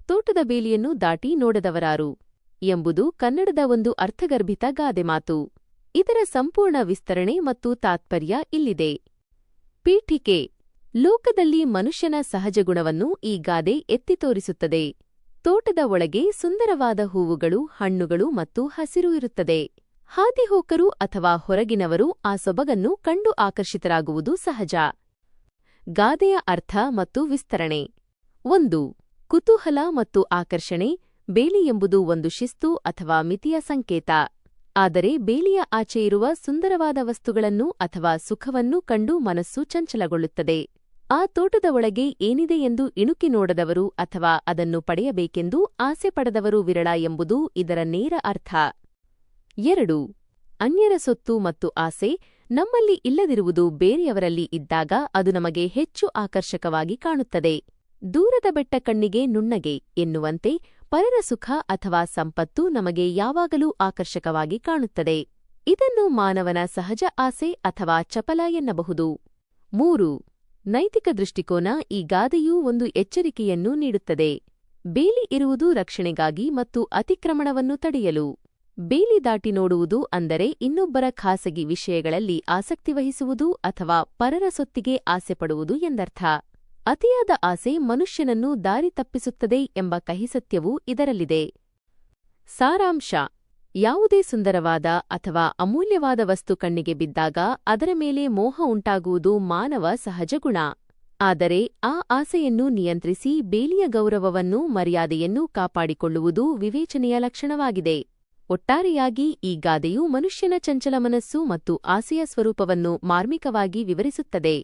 ತೋಟದ ಬೇಲಿಯನ್ನು ದಾಟಿ ನೋಡದವರಾರು ಎಂಬುದು ಕನ್ನಡದ ಒಂದು ಅರ್ಥಗರ್ಭಿತ ಗಾದೆಮಾತು. ಇದರ ಸಂಪೂರ್ಣ ವಿಸ್ತರಣೆ ಮತ್ತು ತಾತ್ಪರ್ಯ ಇಲ್ಲಿದೆ. ಪೀಠಿಕೆ. ಲೋಕದಲ್ಲಿ ಮನುಷ್ಯನ ಸಹಜ ಗುಣವನ್ನು ಈ ಗಾದೆ ಎತ್ತಿ ತೋರಿಸುತ್ತದೆ. ತೋಟದ ಒಳಗೆ ಸುಂದರವಾದ ಹೂವುಗಳು, ಹಣ್ಣುಗಳು ಮತ್ತು ಹಸಿರು ಇರುತ್ತದೆ. ಹಾದಿಹೋಕರು ಅಥವಾ ಹೊರಗಿನವರು ಆ ಸೊಬಗನ್ನು ಕಂಡು ಆಕರ್ಷಿತರಾಗುವುದು ಸಹಜ. ಗಾದೆಯ ಅರ್ಥ ಮತ್ತು ವಿಸ್ತರಣೆ. 1. ಕುತೂಹಲ ಮತ್ತು ಆಕರ್ಷಣೆ. ಬೇಲಿ ಎಂಬುದು ಒಂದು ಶಿಸ್ತು ಅಥವಾ ಮಿತಿಯ ಸಂಕೇತ. ಆದರೆ ಬೇಲಿಯ ಆಚೆಯಿರುವ ಸುಂದರವಾದ ವಸ್ತುಗಳನ್ನು ಅಥವಾ ಸುಖವನ್ನು ಕಂಡು ಮನಸ್ಸು ಚಂಚಲಗೊಳ್ಳುತ್ತದೆ. ಆ ತೋಟದ ಒಳಗೆ ಏನಿದೆ ಎಂದು ಇಣುಕಿ ನೋಡದವರು ಅಥವಾ ಅದನ್ನು ಪಡೆಯಬೇಕೆಂದು ಆಸೆ ಪಡೆದವರು ವಿರಳ ಎಂಬುದು ಇದರ ನೇರ ಅರ್ಥ. 2. ಅನ್ಯರ ಸೊತ್ತು ಮತ್ತು ಆಸೆ. ನಮ್ಮಲ್ಲಿ ಇಲ್ಲದಿರುವುದು ಬೇರೆಯವರಲ್ಲಿ ಇದ್ದಾಗ ಅದು ನಮಗೆ ಹೆಚ್ಚು ಆಕರ್ಷಕವಾಗಿ ಕಾಣುತ್ತದೆ. ದೂರದ ಬೆಟ್ಟ ಕಣ್ಣಿಗೆ ನುಣ್ಣಗೆ ಎನ್ನುವಂತೆ ಪರರ ಸುಖ ಅಥವಾ ಸಂಪತ್ತು ನಮಗೆ ಯಾವಾಗಲೂ ಆಕರ್ಷಕವಾಗಿ ಕಾಣುತ್ತದೆ. ಇದನ್ನು ಮಾನವನ ಸಹಜ ಆಸೆ ಅಥವಾ ಚಪಲ ಎನ್ನಬಹುದು. 3. ನೈತಿಕ ದೃಷ್ಟಿಕೋನ. ಈ ಗಾದೆಯು ಒಂದು ಎಚ್ಚರಿಕೆಯನ್ನು ನೀಡುತ್ತದೆ. ಬೇಲಿ ಇರುವುದು ರಕ್ಷಣೆಗಾಗಿ ಮತ್ತು ಅತಿಕ್ರಮಣವನ್ನು ತಡೆಯಲು. ಬೇಲಿ ದಾಟಿ ನೋಡುವುದು ಅಂದರೆ ಇನ್ನೊಬ್ಬರ ಖಾಸಗಿ ವಿಷಯಗಳಲ್ಲಿ ಆಸಕ್ತಿವಹಿಸುವುದು ಅಥವಾ ಪರರ ಸೊತ್ತಿಗೆ ಆಸೆಪಡುವುದು ಎಂದರ್ಥ. ಅತಿಯಾದ ಆಸೆ ಮನುಷ್ಯನನ್ನು ದಾರಿ ತಪ್ಪಿಸುತ್ತದೆ ಎಂಬ ಕಹಿಸತ್ಯವೂ ಇದರಲ್ಲಿದೆ. ಸಾರಾಂಶ. ಯಾವುದೇ ಸುಂದರವಾದ ಅಥವಾ ಅಮೂಲ್ಯವಾದ ವಸ್ತು ಕಣ್ಣಿಗೆ ಬಿದ್ದಾಗ ಅದರ ಮೇಲೆ ಮೋಹ ಉಂಟಾಗುವುದು ಮಾನವ ಸಹಜ ಗುಣ. ಆದರೆ ಆ ಆಸೆಯನ್ನು ನಿಯಂತ್ರಿಸಿ ಬೇಲಿಯ ಗೌರವವನ್ನು, ಮರ್ಯಾದೆಯನ್ನು ಕಾಪಾಡಿಕೊಳ್ಳುವುದು ವಿವೇಚನೆಯ ಲಕ್ಷಣವಾಗಿದೆ. ಒಟ್ಟಾರೆಯಾಗಿ ಈ ಗಾದೆಯು ಮನುಷ್ಯನ ಚಂಚಲ ಮನಸ್ಸು ಮತ್ತು ಆಸೆಯ ಸ್ವರೂಪವನ್ನು ಮಾರ್ಮಿಕವಾಗಿ ವಿವರಿಸುತ್ತದೆ.